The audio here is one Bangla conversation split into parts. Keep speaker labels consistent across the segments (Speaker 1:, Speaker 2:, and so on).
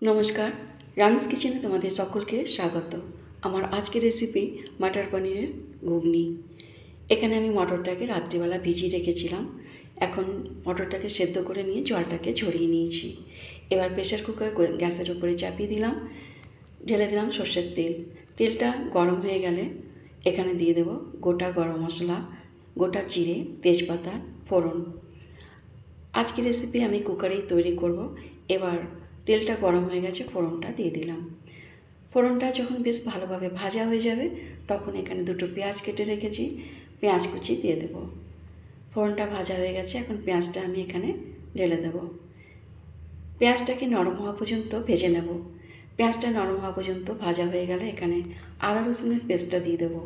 Speaker 1: নমস্কার, রানুস কিচেনে তোমাদের সকলকে স্বাগত। আমার আজকের রেসিপি মটর পনিরের ঘুগনি। এখানে আমি মটরটাকে রাত্রিবেলা ভিজিয়ে রেখেছিলাম। এখন মটরটাকে সেদ্ধ করে নিয়ে জলটাকে ঝরিয়ে নিয়েছি। এবার প্রেসার কুকার গ্যাসের উপরে চাপিয়ে দিলাম, ঢেলে দিলাম সর্ষের তেল। তেলটা গরম হয়ে গেলে এখানে দিয়ে দেব গোটা গরম মশলা, গোটা জিরে, তেজপাতা, ফোড়ন। আজকের রেসিপি আমি কুকারেই তৈরি করব। এবার তেলটা গরম হয়ে গেছে, ফোড়নটা দিয়ে দিলাম। ফোড়নটা যখন বেশ ভালোভাবে ভাজা হয়ে যাবে তখন এখানে দুটো পেঁয়াজ কেটে রেখেছি, পেঁয়াজ কুচি দিয়ে দেব। ফোড়নটা ভাজা হয়ে গেছে, এখন পেঁয়াজটা আমি এখানে ঢেলে দেব। পেঁয়াজটাকে নরম হওয়া পর্যন্ত ভেজে নেব। পেঁয়াজটা নরম হওয়া পর্যন্ত ভাজা হয়ে গেলে এখানে আদা রসুনের পেস্টটা দিয়ে দেবো।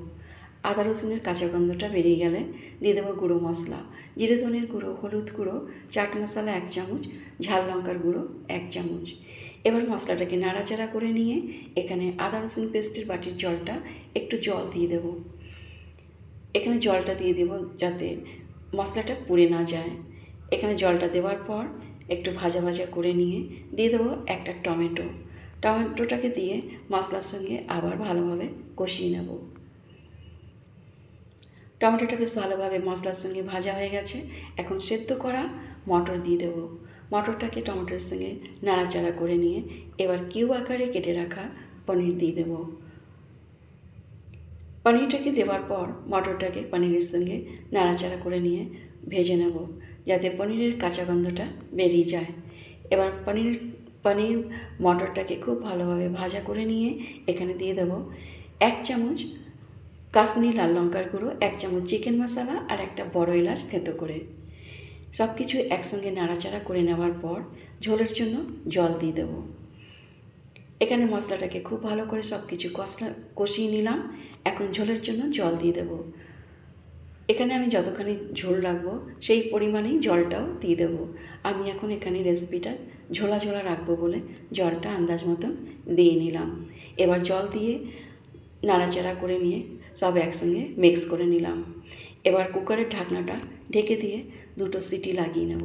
Speaker 1: আদা রসুনের কাঁচা গন্ধটা বেরিয়ে গেলে দিয়ে দেবো গুঁড়ো মশলা, জিরে ধনের গুঁড়ো, হলুদ গুঁড়ো, চাট মশলা 1 চামচ, ঝাল লঙ্কার গুঁড়ো 1 চামচ। এবার মশলাটাকে নাড়াচাড়া করে নিয়ে এখানে আদা রসুন পেস্টের বাটির জলটা, একটু জল দিয়ে দেব। এখানে জলটা দিয়ে দেব যাতে মশলাটা পুড়ে না যায়। এখানে জলটা দেওয়ার পর একটু ভাজা ভাজা করে নিয়ে দিয়ে দেবো একটা টমেটো। টমেটোটাকে দিয়ে মশলার সঙ্গে আবার ভালোভাবে কষিয়ে নেব। টমেটোটা বেশ ভালোভাবে মশলার সঙ্গে ভাজা হয়ে গেছে, এখন সেদ্ধ করা মটর দিয়ে দেবো। মটরটাকে টমেটোর সঙ্গে নাড়াচাড়া করে নিয়ে এবার কিউব আকারে কেটে রাখা পনির দিয়ে দেবো। পনিরটাকে দেওয়ার পর মটরটাকে পনিরের সঙ্গে নাড়াচাড়া করে নিয়ে ভেজে নেব যাতে পনিরের কাঁচা গন্ধটা বেরিয়ে যায়। এবার পনির মটরটাকে খুব ভালোভাবে ভাজা করে নিয়ে এখানে দিয়ে দেবো 1 চামচ কাশ্মীরি লাল লঙ্কার গুঁড়ো, 1 চামচ চিকেন মশলা আর একটা বড় এলাচ থেঁতো করে। সব কিছু একসঙ্গে নাড়াচাড়া করে নেওয়ার পর ঝোলের জন্য জল দিয়ে দেবো। এখানে মশলাটাকে খুব ভালো করে সব কিছু কষিয়ে নিলাম। এখন ঝোলের জন্য জল দিয়ে দেবো। এখানে আমি যতখানি ঝোল রাখবো সেই পরিমাণেই জলটাও দিয়ে দেবো। আমি এখন এখানে রেসিপিটা ঝোলা ঝোলা রাখবো বলে জলটা আন্দাজ মতন দিয়ে নিলাম। এবার জল দিয়ে নাড়াচাড়া করে নিয়ে সব একসঙ্গে মিক্স করে নিলাম। এবার কুকারের ঢাকনাটা ঢেকে দিয়ে 2টো সিটি লাগিয়ে নেব।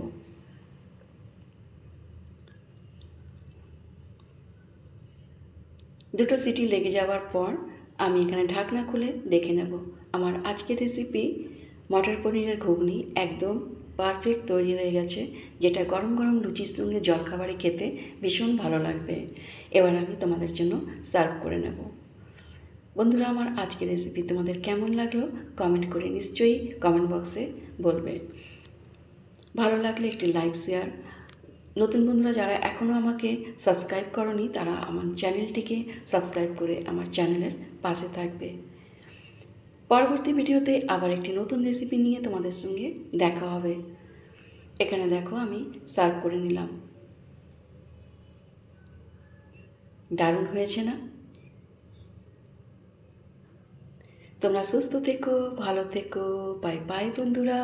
Speaker 1: দুটো সিটি লেগে যাওয়ার পর আমি এখানে ঢাকনা খুলে দেখে নেব। আমার আজকের রেসিপি মটর পনিরের ঘুগনি একদম পারফেক্ট তৈরি হয়ে গেছে, যেটা গরম গরম লুচির সঙ্গে জলখাবারে খেতে ভীষণ ভালো লাগবে। এবার আমি তোমাদের জন্য সার্ভ করে নেব। বন্ধুরা, আমার আজকের রেসিপি তোমাদের কেমন লাগলো কমেন্ট করে নিশ্চয়ই কমেন্ট বক্সে বলবে। ভালো লাগলে একটি লাইক, শেয়ার। নতুন বন্ধুরা যারা এখনও আমাকে সাবস্ক্রাইব করনি তারা আমার চ্যানেলটিকে সাবস্ক্রাইব করে আমার চ্যানেলের পাশে থাকবে। পরবর্তী ভিডিওতে আবার একটি নতুন রেসিপি নিয়ে তোমাদের সঙ্গে দেখা হবে। এখানে দেখো আমি সার্ভ করে নিলাম। দারুণ হয়েছে না? তোমরা সুস্থ থেকো, ভালো থেকো। বাই বাই বন্ধুরা।